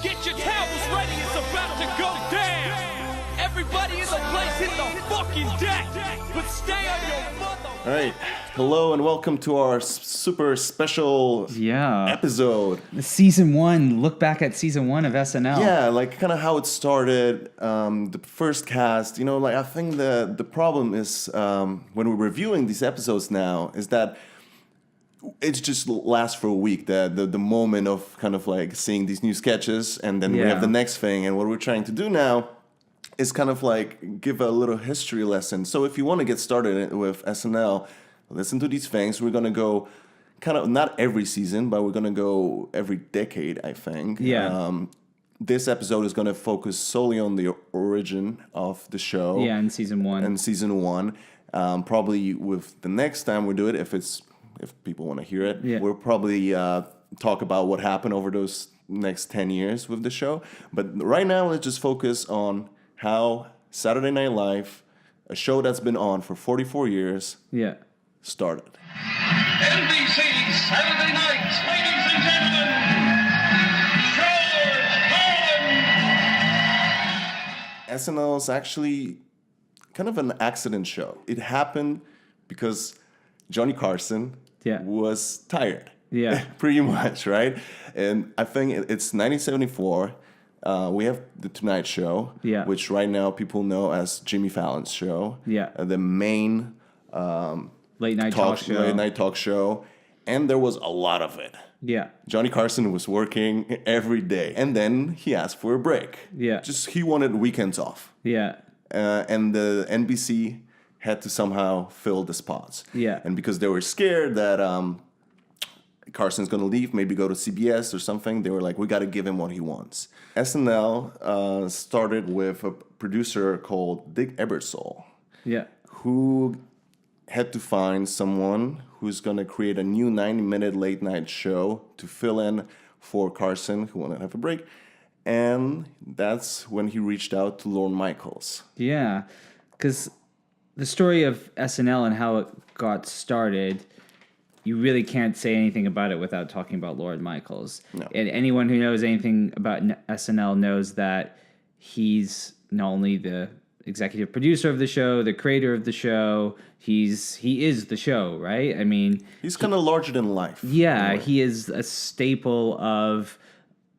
Get your towels ready, it's about to go down. Everybody in the place hit the fucking deck, but stay on your mother. All right, hello and welcome to our super special episode. Season 1, look back at season 1 of SNL. Yeah, like kind of how it started, the first cast. You know, like I think the problem is when we're reviewing these episodes now is that it just lasts for a week, the moment of kind of like seeing these new sketches, and then we have the next thing. And what we're trying to do now is kind of like give a little history lesson. So if you want to get started with SNL, listen to these things. We're going to go kind of not every season, but we're going to go every decade, I think. Yeah. This episode is going to focus solely on the origin of the show. Yeah, in season 1. In season 1. Probably with the next time we do it, if people want to hear it, we'll probably talk about what happened over those next 10 years with the show. But right now, let's just focus on how Saturday Night Live, a show that's been on for 44 years, started. NBC Saturday Night, ladies and gentlemen, George Carlin. SNL is actually kind of an accident show. It happened because Johnny Carson was tired. Yeah. Pretty much, right? And I think it's 1974. We have The Tonight Show, which right now people know as Jimmy Fallon's show. Yeah. The main late night talk show. And there was a lot of it. Yeah. Johnny Carson was working every day. And then he asked for a break. Yeah. He wanted weekends off. Yeah. And the NBC had to somehow fill the spots. Yeah. And because they were scared that Carson's going to leave, maybe go to CBS or something, they were like, we got to give him what he wants. SNL started with a producer called Dick Ebersol. Yeah. Who had to find someone who's going to create a new 90-minute late-night show to fill in for Carson, who wanted to have a break. And that's when he reached out to Lorne Michaels. Yeah, because the story of SNL and how it got started, you really can't say anything about it without talking about Lorne Michaels. No. And anyone who knows anything about SNL knows that he's not only the executive producer of the show, the creator of the show, he is the show, right? I mean, he's kind of larger than life. Yeah, he is a staple of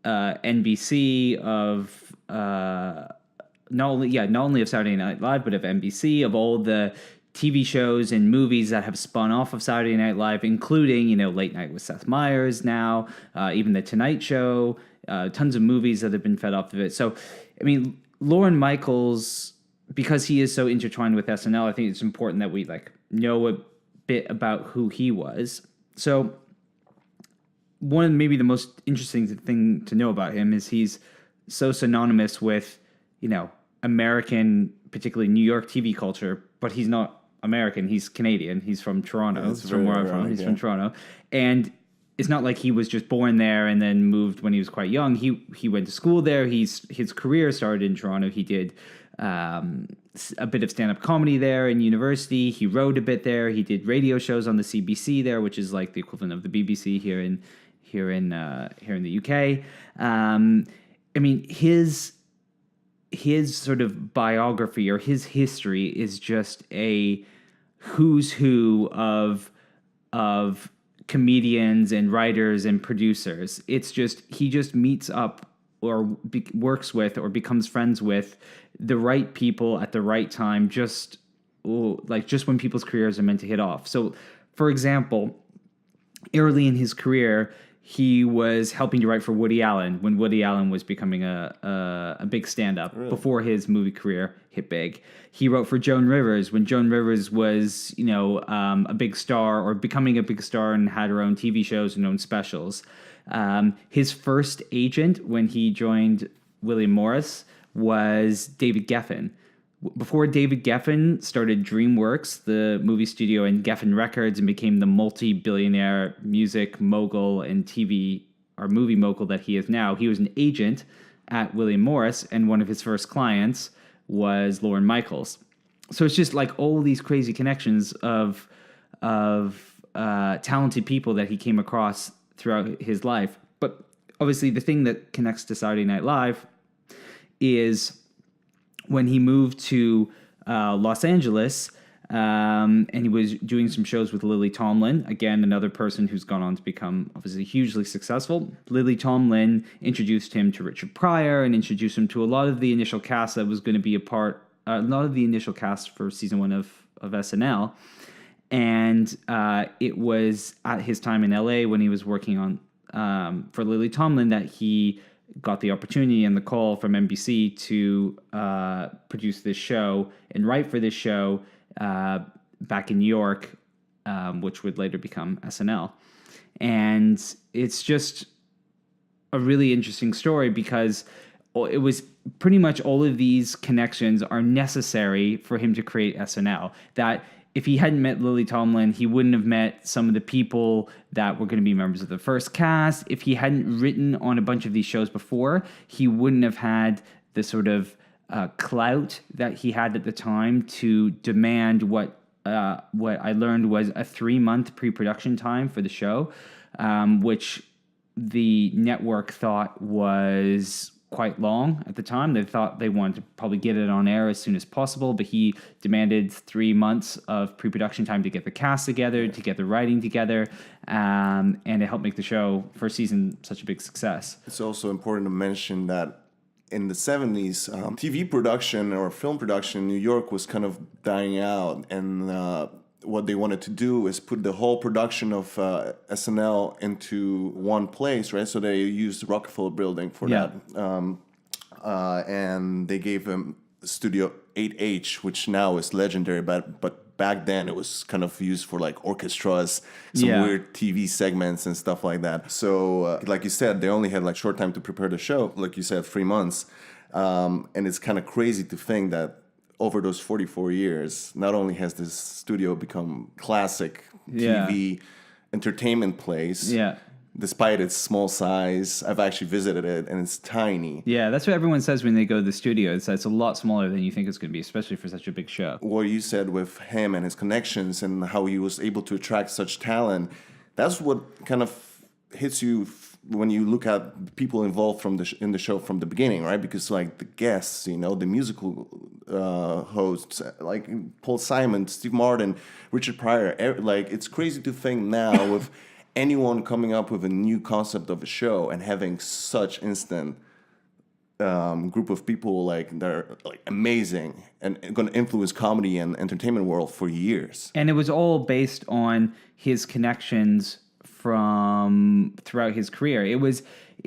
NBC, of not only of Saturday Night Live, but of NBC, of all the TV shows and movies that have spun off of Saturday Night Live, including, Late Night with Seth Meyers now, even The Tonight Show, tons of movies that have been fed off of it. So, I mean, Lorne Michaels, because he is so intertwined with SNL, I think it's important that we know a bit about who he was. So, maybe the most interesting thing to know about him is he's so synonymous with, American, particularly New York TV culture, but he's not American. He's Canadian. He's from Toronto. That's from where I'm from. He's from Toronto. And it's not like he was just born there and then moved when he was quite young. He went to school there. His career started in Toronto. He did a bit of stand-up comedy there in university. He wrote a bit there. He did radio shows on the CBC there, which is like the equivalent of the BBC here in the UK. I mean, his sort of biography or his history is just a who's who of comedians and writers and producers. It's just he just meets up or works with or becomes friends with the right people at the right time, just when people's careers are meant to hit off. So, for example, early in his career, he was helping to write for Woody Allen when Woody Allen was becoming a big stand-up before his movie career hit big. He wrote for Joan Rivers when Joan Rivers was, a big star or becoming a big star and had her own TV shows and own specials. His first agent when he joined William Morris was David Geffen. Before David Geffen started DreamWorks, the movie studio, and Geffen Records, and became the multi-billionaire music mogul and TV or movie mogul that he is now, he was an agent at William Morris, and one of his first clients was Lorne Michaels. So it's just like all these crazy connections of talented people that he came across throughout his life. But obviously the thing that connects to Saturday Night Live is when he moved to Los Angeles, and he was doing some shows with Lily Tomlin, again, another person who's gone on to become obviously hugely successful. Lily Tomlin introduced him to Richard Pryor and introduced him to a lot of the initial cast that was going to be a lot of the initial cast for season 1 of SNL. And it was at his time in LA when he was working on for Lily Tomlin that he got the opportunity and the call from NBC to produce this show and write for this show back in New York, which would later become SNL. And it's just a really interesting story because it was pretty much all of these connections are necessary for him to create SNL. That if he hadn't met Lily Tomlin, he wouldn't have met some of the people that were going to be members of the first cast. If he hadn't written on a bunch of these shows before, he wouldn't have had the sort of clout that he had at the time to demand what I learned was a 3-month pre-production time for the show, which the network thought was quite long at the time. They thought they wanted to probably get it on air as soon as possible, but he demanded 3 months of pre-production time to get the cast together, to get the writing together, and it helped make the show, first season, such a big success. It's also important to mention that in the 70s, TV production or film production in New York was kind of dying out, and what they wanted to do is put the whole production of SNL into one place, right? So they used the Rockefeller Building for that. And they gave him Studio 8H, which now is legendary, but back then it was kind of used for like orchestras, some weird TV segments and stuff like that. So like you said, they only had like short time to prepare the show, like you said, 3 months. And it's kind of crazy to think that over those 44 years, not only has this studio become classic TV entertainment place, despite its small size. I've actually visited it, and it's tiny. Yeah, that's what everyone says when they go to the studio. It's a lot smaller than you think it's going to be, especially for such a big show. What you said with him and his connections and how he was able to attract such talent, that's what kind of hits you when you look at people involved in the show from the beginning, right? Because like the guests, the musical hosts, like Paul Simon, Steve Martin, Richard Pryor, like it's crazy to think now with anyone coming up with a new concept of a show and having such instant group of people like they're like amazing and going to influence comedy and entertainment world for years. And it was all based on his connections from throughout his career. It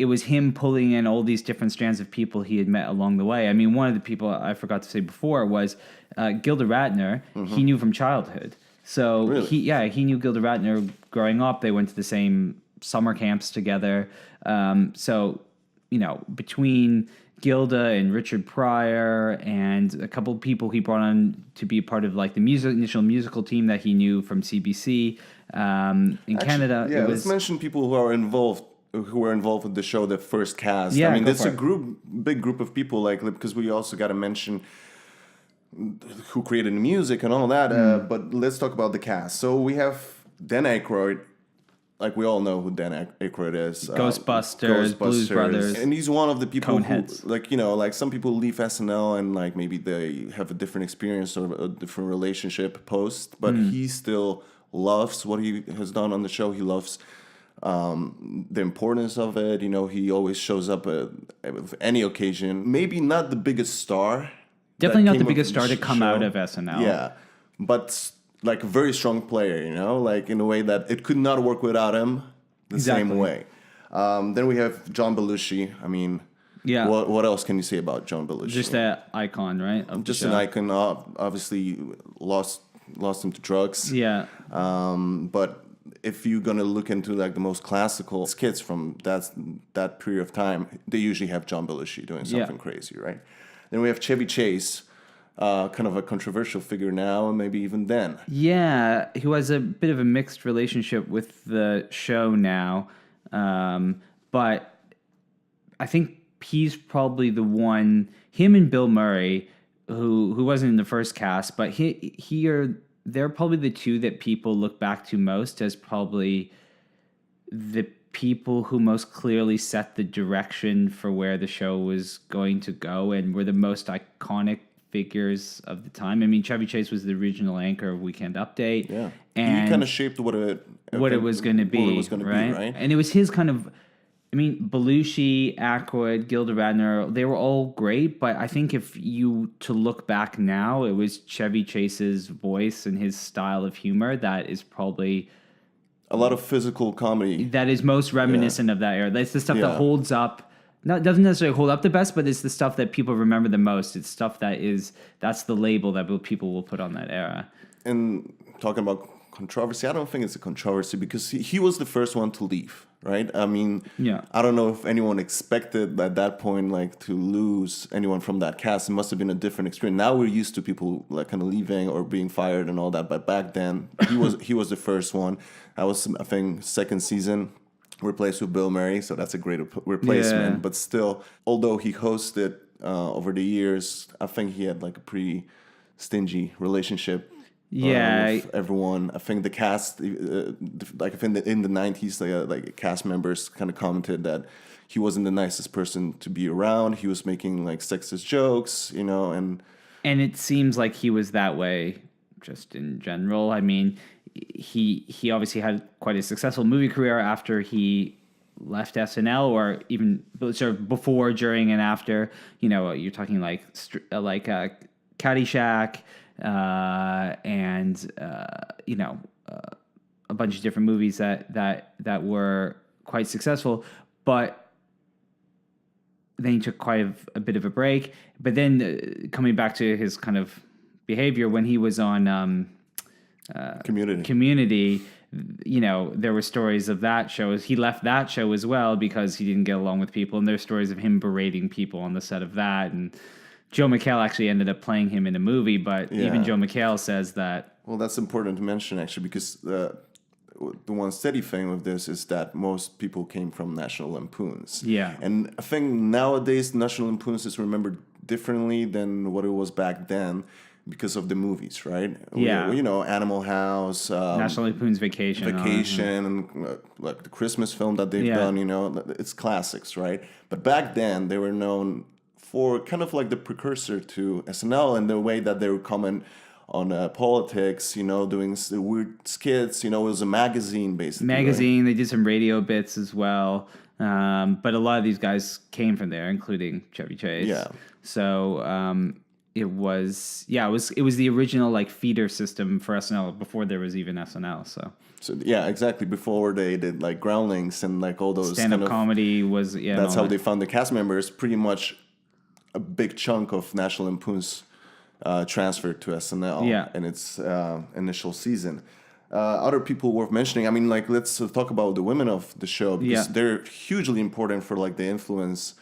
was him pulling in all these different strands of people he had met along the way. I mean, one of the people I forgot to say before was Gilda Radner. He knew from childhood. So really? he knew Gilda Radner growing up. They went to the same summer camps together. So, between Gilda and Richard Pryor and a couple of people he brought on to be part of like the initial musical team that he knew from CBC in Canada. Yeah, let's mention people who were involved with the show, the first cast. Yeah, I mean, it's a big group of people, like, because we also got to mention who created the music and all that. But let's talk about the cast. So we have Dan Aykroyd. Like, we all know who Dan Aykroyd is. Ghostbusters, Blues Brothers. And he's one of the people Coneheads. who, like some people leave SNL and, like, maybe they have a different experience or a different relationship post. But he still loves what he has done on the show. He loves the importance of it. He always shows up at any occasion. Maybe not the biggest star. Definitely not the biggest star to come out of SNL. Yeah, but like a very strong player, like in a way that it could not work without him the same way. Then we have John Belushi. I mean, what else can you say about John Belushi? Just an icon, right? Just an icon. Obviously, lost him to drugs. Yeah. But if you're gonna look into like the most classical skits from that period of time, they usually have John Belushi doing something crazy, right? Then we have Chevy Chase. Kind of a controversial figure now, and maybe even then. Yeah, who has a bit of a mixed relationship with the show now. But I think he's probably the one, him and Bill Murray, who wasn't in the first cast, but they're probably the two that people look back to most as probably the people who most clearly set the direction for where the show was going to go and were the most iconic figures of the time. I mean, Chevy Chase was the original anchor of Weekend Update. Yeah. And he kind of shaped what it was going to be, right? And it was his kind of, I mean, Belushi, Aykroyd, Gilda Radner, they were all great, but I think if you to look back now, it was Chevy Chase's voice and his style of humor that is probably a lot of physical comedy. that is most reminiscent of that era. That's the stuff that Yeah. holds up. Doesn't necessarily hold up the best, but it's the stuff that people remember the most. It's stuff that's the label that people will put on that era. And talking about controversy, I don't think it's a controversy because he was the first one to leave, right? I mean, Yeah. I don't know if anyone expected at that point like to lose anyone from that cast. It must have been a different experience. Now we're used to people like kind of leaving or being fired and all that, but back then he was the first one. I was, I think, second season, replaced with Bill Murray, so that's a great replacement. Yeah. But still, although he hosted over the years, I think he had like a pretty stingy relationship. With everyone. I think the cast, like I think in the 90s, like cast members kind of commented that he wasn't the nicest person to be around. He was making like sexist jokes, you know, and it seems like he was that way just in general. I mean, he obviously had quite a successful movie career after he left SNL, or even sort of before, during, and after. You know, you're talking like Caddyshack, and a bunch of different movies that were quite successful, but then he took quite a bit of a break. But then coming back to his kind of behavior when he was on Community, you know, there were stories of that show. He left that show as well because he didn't get along with people, and there's stories of him berating people on the set of that. And Joe McHale actually ended up playing him in a movie, but even Joe McHale says that. Well, that's important to mention, actually, because the one steady thing with this is that most people came from National Lampoons. Yeah. And I think nowadays National Lampoons is remembered differently than what it was back then because of the movies, right? Yeah. You know, Animal House. National Lampoon's Vacation. And like the Christmas film that they've done, you know, it's classics, right? But back then they were known for kind of like the precursor to SNL in the way that they would comment on politics, you know, doing weird skits. You know, it was a magazine, basically. Right? They did some radio bits as well. But a lot of these guys came from there, including Chevy Chase. Yeah. So it was the original like feeder system for SNL before there was even SNL. So yeah, exactly. Before they did like Groundlings and like all those stand-up comedy was That's how they found the cast members. Pretty much a big chunk of National Lampoon's transferred to SNL in its initial season. Other people worth mentioning, I mean, like, let's talk about the women of the show, because they're hugely important for like the influence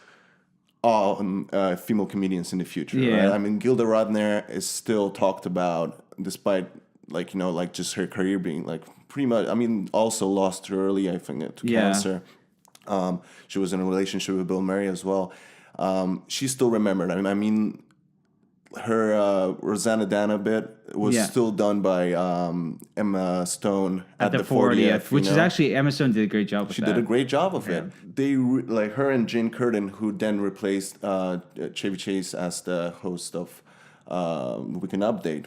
on female comedians in the future. Right? I mean, Gilda Radner is still talked about, despite like, you know, like just her career being like pretty much, I mean, also lost her early, I think, to cancer. She was in a relationship with Bill Murray as well. She's still remembered. I mean, her Rosanna Dana bit was still done by Emma Stone at the 40th, which is actually, Emma Stone did a great job with She that. did a great job of it. They like her and Jane Curtin, who then replaced Chevy Chase as the host of Weekend Update.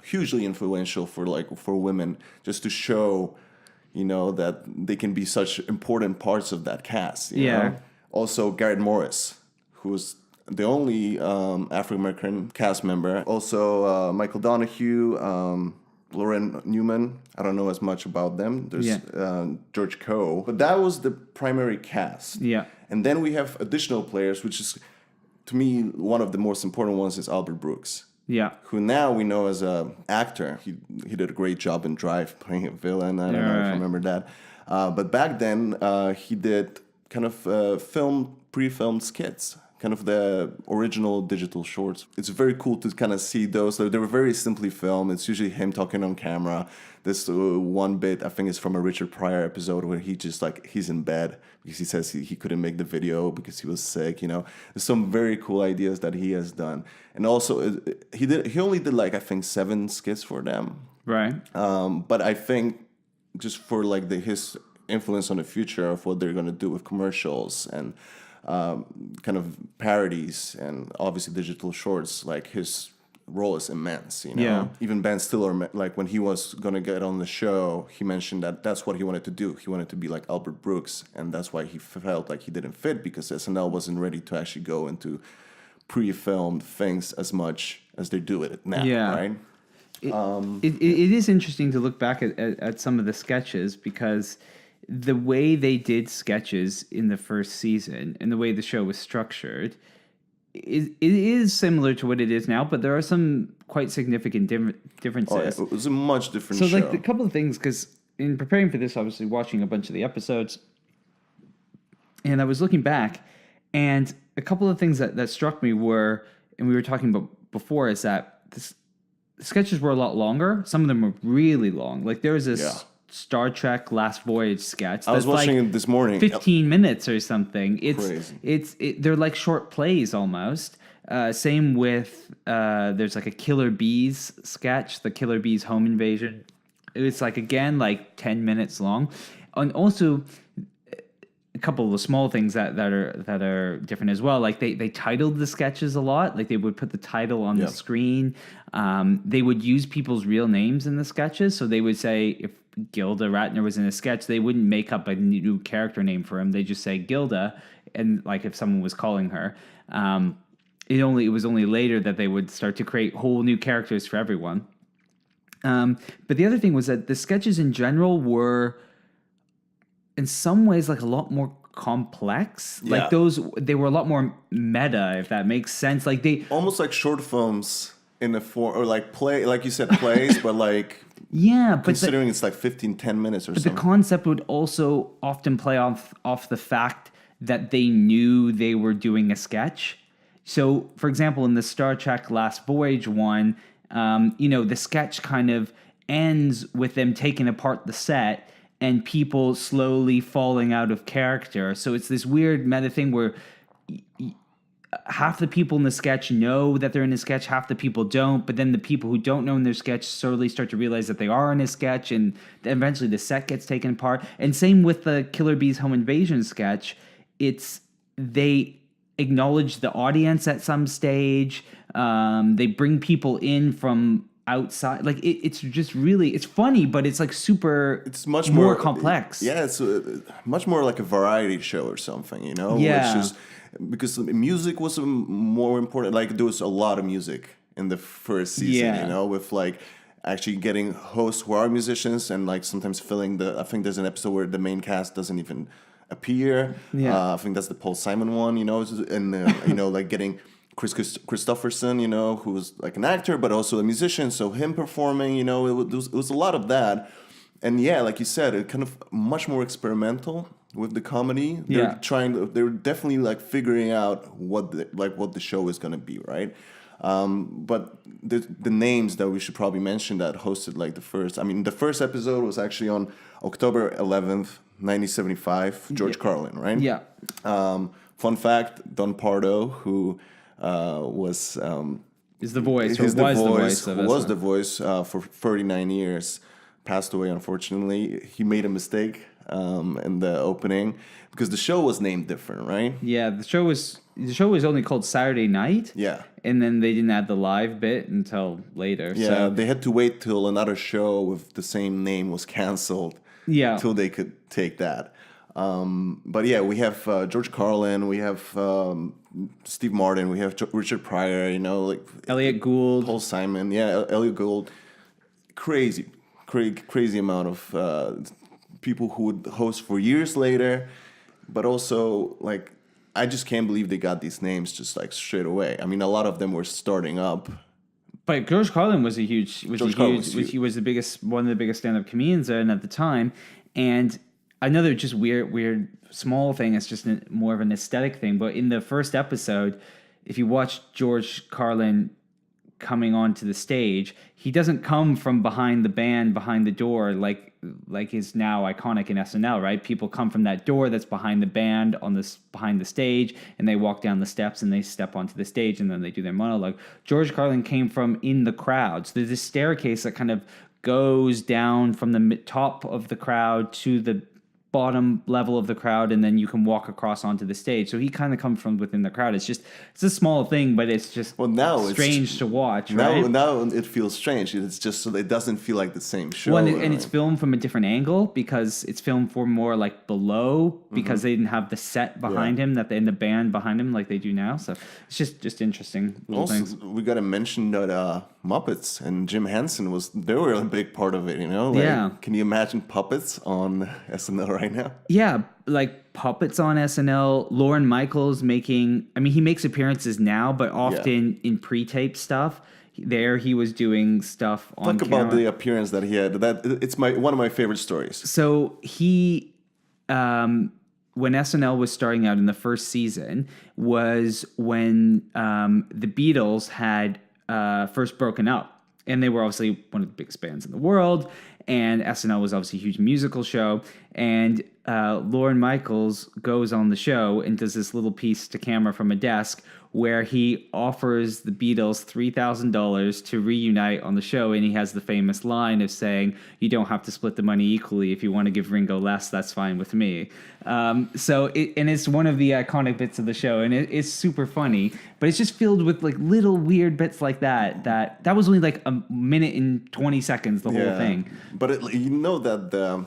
Hugely influential for women, just to show, you know, that they can be such important parts of that cast. You know? Also, Garrett Morris, who was the only African American cast member. Also, Michael Donahue, Lauren Newman. I don't know as much about them. There's George Coe. But that was the primary cast. Yeah. And then we have additional players, which is, to me, one of the most important ones is Albert Brooks. Yeah. Who now we know as an actor. He did a great job in Drive, playing a villain. I don't know if you remember that. But back then, he did kind of pre-filmed skits. Kind of the original digital shorts. It's very cool to kind of see those. They were very simply filmed. It's usually him talking on camera. This one bit, I think, is from a Richard Pryor episode where he just like, he's in bed because he says he couldn't make the video because he was sick, you know. There's some very cool ideas that he has done. And also, he only did like, I think, 7 skits for them. Right. But I think just for like his influence on the future of what they're going to do with commercials and kind of parodies and obviously digital shorts. Like his role is immense, you know. Yeah. Even Ben Stiller, like when he was going to get on the show, he mentioned that that's what he wanted to do. He wanted to be like Albert Brooks, and that's why he felt like he didn't fit, because SNL wasn't ready to actually go into pre-filmed things as much as they do it now, Yeah. right? It is interesting to look back at some of the sketches, because the way they did sketches in the first season and the way the show was structured, it is similar to what it is now, but there are some quite significant differences. Oh, yeah, it was a much different So, show. like, a couple of things, because in preparing for this, obviously watching a bunch of the episodes, and I was looking back, and a couple of things that struck me were, and we were talking about before, is that the sketches were a lot longer. Some of them were really long. Like, there was this Star Trek Last Voyage sketch. I was watching it this morning. 15 minutes or something. Crazy. They're like short plays almost. Same with there's like a Killer Bees sketch, the Killer Bees home invasion. It's like, again, like 10 minutes long. And also a couple of the small things that are different as well. Like they titled the sketches a lot. Like they would put the title on the screen. They would use people's real names in the sketches. So they would say, if Gilda Radner was in a sketch, they wouldn't make up a new character name for him. They just say Gilda, and like if someone was calling her, it was only later that they would start to create whole new characters for everyone. But the other thing was that the sketches in general were, in some ways, like a lot more complex. Like they were a lot more meta, if that makes sense. Like they almost like short films in the form, or like like you said, plays, but like. Yeah, but considering it's like 10 minutes or something. The concept would also often play off the fact that they knew they were doing a sketch. So, for example, in the Star Trek Last Voyage one, the sketch kind of ends with them taking apart the set and people slowly falling out of character. So it's this weird meta thing where half the people in the sketch know that they're in a sketch, half the people don't, but then the people who don't know in their sketch slowly start to realize that they are in a sketch, and then eventually the set gets taken apart. And same with the Killer Bees home invasion sketch. They acknowledge the audience at some stage. They bring people in from outside. Like it's just really, it's funny, but it's like it's much more complex. It's much more like a variety show or something, you know? Yeah. Which is, because music was more important. Like there was a lot of music in the first season, you know, with like actually getting hosts who are musicians and like sometimes filling I think there's an episode where the main cast doesn't even appear. I think that's the Paul Simon one, you know, and like getting Chris Christopherson, you know, who was like an actor but also a musician, so him performing, you know, it was a lot of that. And yeah, like you said, it kind of much more experimental with the comedy. They're definitely like figuring out what the show is gonna be, right? But the names that we should probably mention that hosted like the first episode was actually on October 11th, 1975, George Carlin, right? Yeah. Fun fact, Don Pardo, who was is the voice, was the voice for 39 years, passed away unfortunately. He made a mistake in the opening because the show was named different, right? Yeah, the show was only called Saturday Night. Yeah. And then they didn't add the live bit until later. Yeah, so they had to wait till another show with the same name was canceled. Yeah. Till they could take that. But yeah, we have George Carlin, we have Steve Martin, we have Richard Pryor, you know, like Elliot Gould, Paul Simon, Elliot Gould. Crazy amount of people who would host for years later, but also like I just can't believe they got these names just like straight away. I mean, a lot of them were starting up. But George Carlin was he was the biggest, one of the biggest stand-up comedians at the time. And another just weird small thing, it's just more of an aesthetic thing. But in the first episode, if you watch George Carlin coming onto the stage, he doesn't come from behind the band, behind the door, like is now iconic in SNL, right? People come from that door that's behind the band behind the stage, and they walk down the steps and they step onto the stage and then they do their monologue. George Carlin came from in the crowd. So there's this staircase that kind of goes down from the top of the crowd to the bottom level of the crowd, and then you can walk across onto the stage. So he kind of comes from within the crowd. It's a small thing, but it's just strange to watch. Right? Now it feels strange. It's just so it doesn't feel like the same show. Well, and it's filmed from a different angle because it's filmed for more like below because they didn't have the set behind him and the band behind him like they do now. So it's just interesting little things. We got to mention that Muppets and Jim Henson they were a big part of it. Like, can you imagine puppets on SNL right now? Yeah, like puppets on SNL. Lorne Michaels he makes appearances now, but often in pre-tape stuff. There he was doing stuff on camera. Talk about the appearance that he had. It's one of my favorite stories. So he, when SNL was starting out in the first season, was when the Beatles had first broken up. And they were obviously one of the biggest bands in the world. And SNL was obviously a huge musical show. And Lorne Michaels goes on the show and does this little piece to camera from a desk where he offers the Beatles $3,000 to reunite on the show. And he has the famous line of saying, you don't have to split the money equally. If you want to give Ringo less, that's fine with me. So it's one of the iconic bits of the show. And it's super funny. But it's just filled with like little weird bits like that was only like a minute and 20 seconds, the whole thing. But that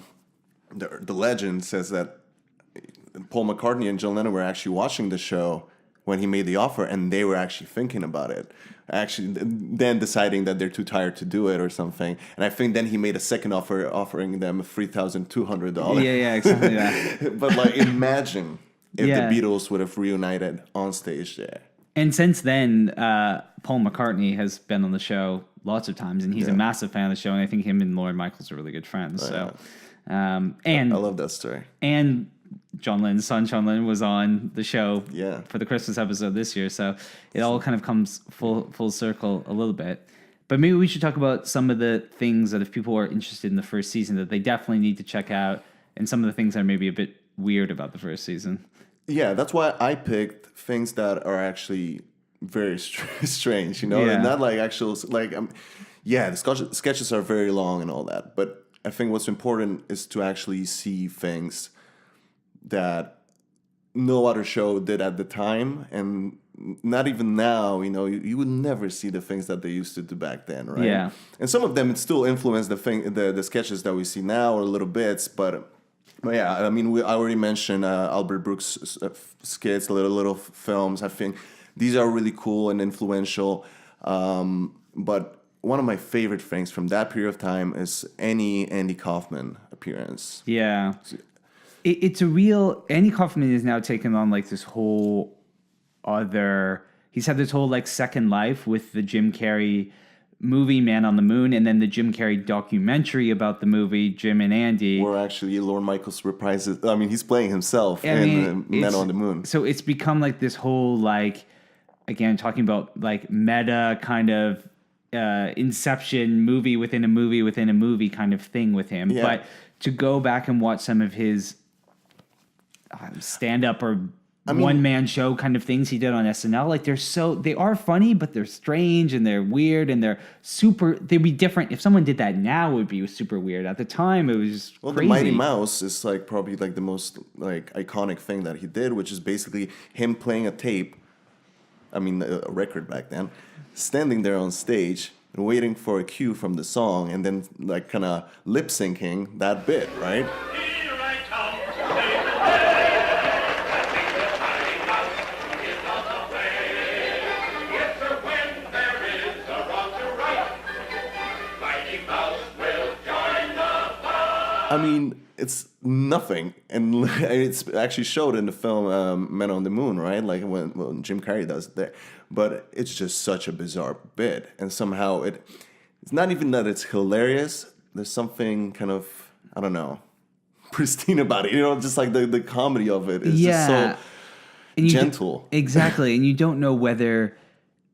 the legend says that Paul McCartney and John Lennon were actually watching the show when he made the offer, and they were actually thinking about it. Actually, then deciding that they're too tired to do it or something. And I think then he made a second offer, offering them $3,200. Yeah, exactly that. But like, imagine if the Beatles would have reunited on stage there. And since then, Paul McCartney has been on the show lots of times, and he's a massive fan of the show. And I think him and Lorne Michaels are really good friends. And I love that story. And John Lennon's son, John Lennon, was on the show for the Christmas episode this year. So it all kind of comes full circle a little bit. But maybe we should talk about some of the things that if people are interested in the first season that they definitely need to check out, and some of the things that are maybe a bit weird about the first season. Yeah, that's why I picked things that are actually very strange, and not like actual, like, the sketches are very long and all that, but I think what's important is to actually see things that no other show did at the time, and not even now. You would never see the things that they used to do back then, right? Yeah. And some of them still influence the sketches that we see now, or little bits, but yeah. I mean, I already mentioned Albert Brooks' skits, little films. I think these are really cool and influential. But one of my favorite things from that period of time is any Andy Kaufman appearance. Yeah. It's a real... Andy Kaufman is now taken on like this whole other... He's had this whole like second life with the Jim Carrey movie Man on the Moon, and then the Jim Carrey documentary about the movie Jim and Andy. Or actually Lorne Michaels reprises... I mean, he's playing himself in Man on the Moon. So it's become like this whole like... Again, talking about like meta kind of Inception movie within a movie within a movie kind of thing with him. Yeah. But to go back and watch some of his stand-up or one-man show kind of things he did on SNL, like they are funny, but they're strange and they're weird and they'd be different. If someone did that now, it would be super weird. At the time, it was just crazy. The Mighty Mouse is like probably like the most like iconic thing that he did, which is basically him playing a tape. I mean, a record back then, standing there on stage and waiting for a cue from the song, and then like kind of lip syncing that bit, right? Here I come, if or when there is a wrong to right, Mighty Mouse will join the fun. I mean, it's nothing, and it's actually showed in the film Man on the Moon, right? Like when Jim Carrey does it there, but it's just such a bizarre bit, and somehow it's not even that it's hilarious. There's something kind of, I don't know, pristine about it. Just like the comedy of it is just so gentle. Exactly, and you don't know whether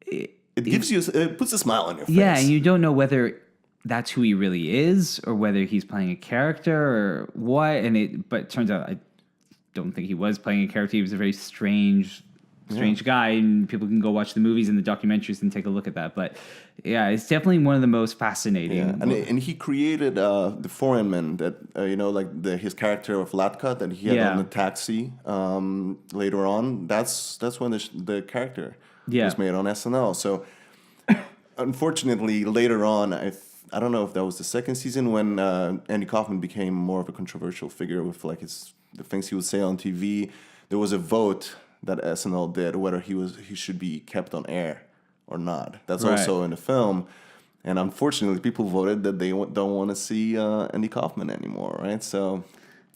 it puts a smile on your face. Yeah, and you don't know whether that's who he really is, or whether he's playing a character, or what. But it turns out I don't think he was playing a character. He was a very strange strange guy, and people can go watch the movies and the documentaries and take a look at that. But yeah, it's definitely one of the most fascinating. Yeah, and he created the foreign that like his character of Latka that he had on the taxi later on. That's when the character was made on SNL. So unfortunately, later on, I don't know if that was the second season when Andy Kaufman became more of a controversial figure with like the things he would say on TV. There was a vote that SNL did whether he should be kept on air or not. That's also in the film. And unfortunately, people voted that they don't want to see Andy Kaufman anymore, right? So,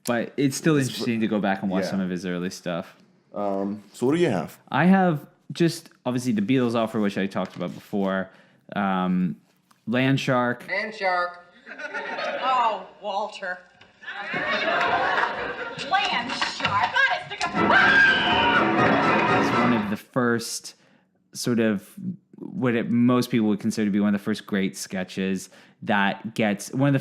but it's still interesting to go back and watch some of his early stuff. So what do you have? I have just, obviously, the Beatles offer, which I talked about before. Land Shark. Land Shark. Oh, Walter. Land Shark. Honest to God. It's one of the first sort of most people would consider to be one of the first great sketches that gets sort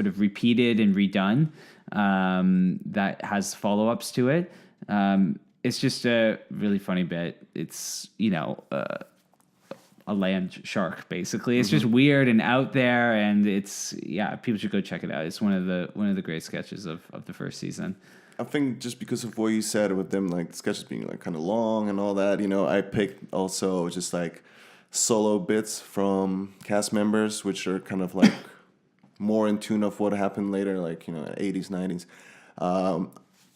of repeated and redone, that has follow-ups to it. It's just a really funny bit. It's, a land shark, basically. It's just weird and out there, and people should go check it out. It's one of the great sketches of the first season. I think just because of what you said with them, like sketches being like kind of long and all that, I picked also just like solo bits from cast members, which are kind of like more in tune of what happened later, like 80s, 90s.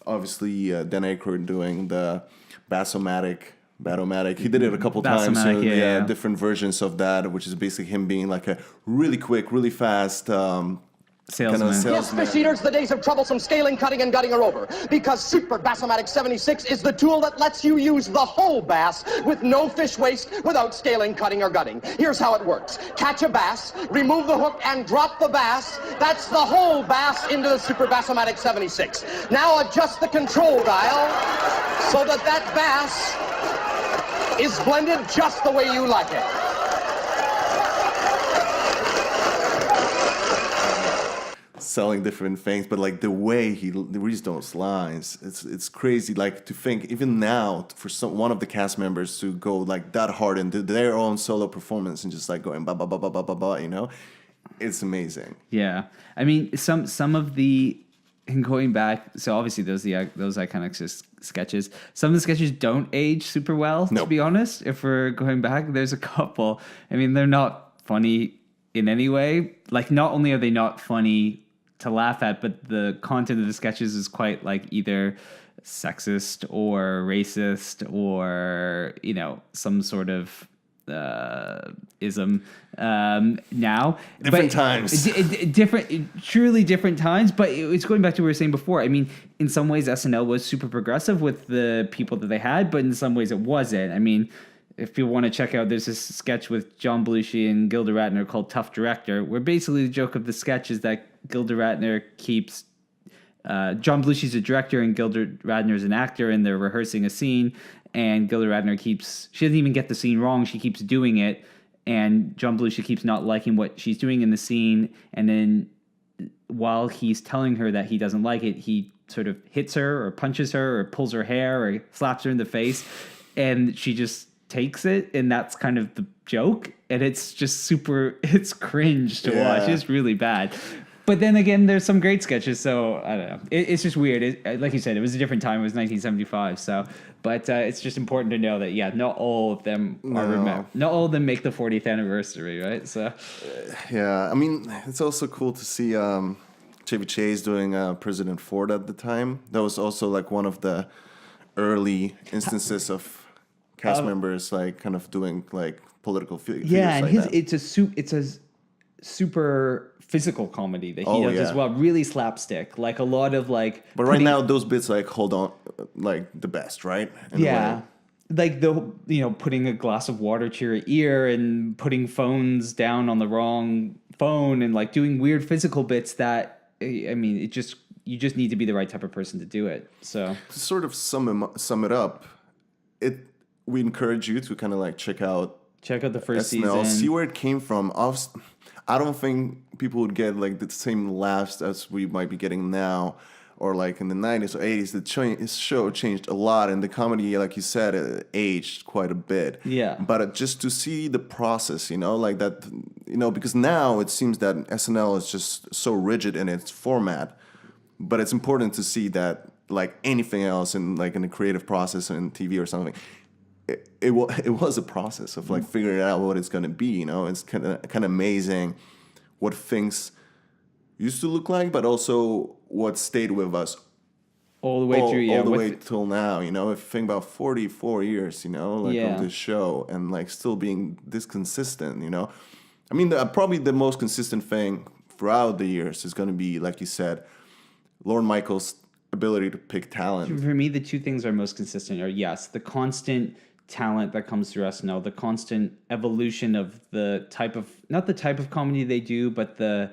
Obviously, Dan Aykroyd doing the Batomatic. He did it a couple times. So, different versions of that, which is basically him being like a really quick, really fast salesman. Yes, fish eaters, the days of troublesome scaling, cutting, and gutting are over. Because Super Bassomatic 76 is the tool that lets you use the whole bass with no fish waste without scaling, cutting, or gutting. Here's how it works. Catch a bass, remove the hook, and drop the bass. That's the whole bass into the Super Bassomatic 76. Now adjust the control dial so that bass is blended just the way you like it. Selling different things, but like the way he reads those lines, it's crazy. Like to think even now for one of the cast members to go like that hard into their own solo performance and just like going ba ba ba ba ba ba ba, it's amazing. Yeah, I mean some of the, and going back, so obviously those iconic sketches. Some of the sketches don't age super well, to be honest. If we're going back, there's a couple. I mean, they're not funny in any way. Like, not only are they not funny to laugh at, but the content of the sketches is quite like either sexist or racist or some sort of ism now. Different times. Truly different times, but it's going back to what we were saying before. I mean, in some ways SNL was super progressive with the people that they had, but in some ways it wasn't. I mean, if people want to check out, there's this sketch with John Belushi and Gilda Radner called Tough Director, where basically the joke of the sketch is that Gilda Radner keeps John Belushi's a director and Gilda Radner's an actor, and they're rehearsing a scene, and Gilda Radner she doesn't even get the scene wrong, she keeps doing it, and John Belushi keeps not liking what she's doing in the scene, and then while he's telling her that he doesn't like it, he sort of hits her or punches her or pulls her hair or slaps her in the face, and she just takes it, and that's kind of the joke, and it's just it's cringe to watch. It's really bad. But then again, there's some great sketches, so I don't know. It's just weird. Like you said, it was a different time. It was 1975, so. But it's just important to know that not all of them are not all of them make the 40th anniversary, right? So. Yeah, I mean, it's also cool to see Chevy Chase doing President Ford at the time. That was also like one of the early instances of cast members like kind of doing like political figures. Yeah, and like it's a super physical comedy that he does as well. Really slapstick, like a lot of like. But right now, those bits like hold on, like the best, right? Like putting a glass of water to your ear and putting phones down on the wrong phone and like doing weird physical bits that, I mean, you just need to be the right type of person to do it. So to sort of sum it up, we encourage you to kind of like check out the first SNL, season, see where it came from. I don't think people would get like the same laughs as we might be getting now or like in the 90s or 80s, the show changed a lot, and the comedy, like you said, aged quite a bit. Yeah. But just to see the process, like that, because now it seems that SNL is just so rigid in its format, but it's important to see that, like anything else in the creative process in TV or something, it was a process of like figuring out what it's gonna be. It's kind of amazing what things used to look like, but also what stayed with us all the way through, all the way till now. If you think about 44 years, of this show, and like still being this consistent. I mean, probably the most consistent thing throughout the years is going to be, like you said, Lorne Michaels' ability to pick talent. For me, the two things are most consistent are, yes, the constant talent that comes through SNL, the constant evolution of the type of, not the type of comedy they do, but the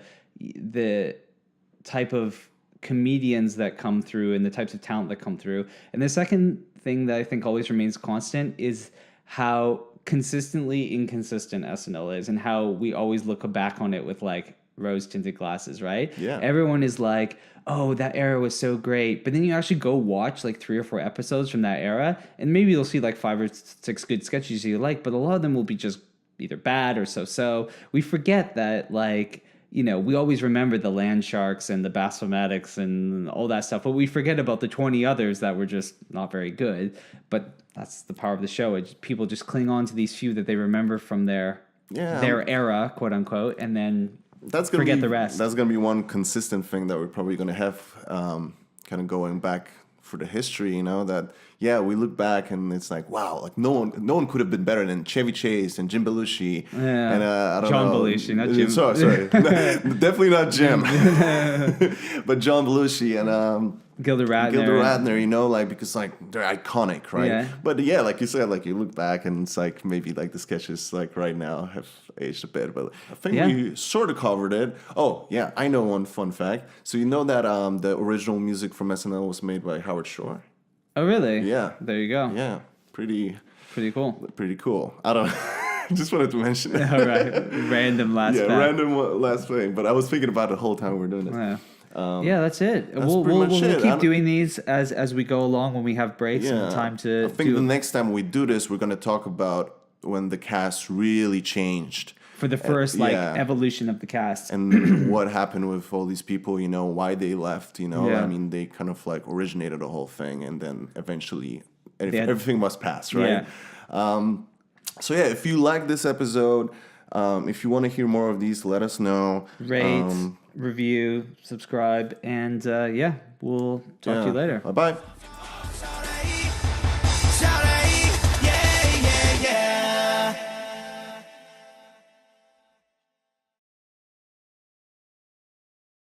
type of comedians that come through and the types of talent that come through. And the second thing that I think always remains constant is how consistently inconsistent SNL is, and how we always look back on it with like rose-tinted glasses, right? Yeah. Everyone is like, oh, that era was so great. But then you actually go watch like 3 or 4 episodes from that era, and maybe you'll see like 5 or 6 good sketches you like, but a lot of them will be just either bad or so-so. We forget that, like, we always remember the Land Sharks and the Bass-O-Matics and all that stuff, but we forget about the 20 others that were just not very good. But that's the power of the show. People just cling on to these few that they remember from their era, quote unquote, and then forget the rest. That's going to be one consistent thing that we're probably going to have kind of going back for the history, that, we look back and it's like, wow, like no one could have been better than Chevy Chase and Jim Belushi. Yeah. And I don't John know. Belushi, not Jim. Sorry. Definitely not Jim. But John Belushi and Gilda Radner. Because like they're iconic, right? Yeah. But like you said, like you look back and it's like maybe like the sketches like right now have aged a bit, but I think we sort of covered it. Oh yeah, I know one fun fact. So you know that the original music from SNL was made by Howard Shore? Oh really? Yeah. There you go. Yeah, pretty cool. Pretty cool. I don't know. Just wanted to mention it. All right. Random last fact. Random last thing. But I was thinking about it the whole time we were doing this. Yeah. That's it. We'll keep doing these as we go along when we have breaks and time to. I think the next time we do this, we're going to talk about when the cast really changed. For the first evolution of the cast. And what happened with all these people, why they left, Yeah. I mean, they kind of like originated the whole thing, and then eventually everything must pass, right? Yeah. So if you like this episode, if you want to hear more of these, let us know. Rate, review, subscribe, and we'll talk to you later. Bye-bye.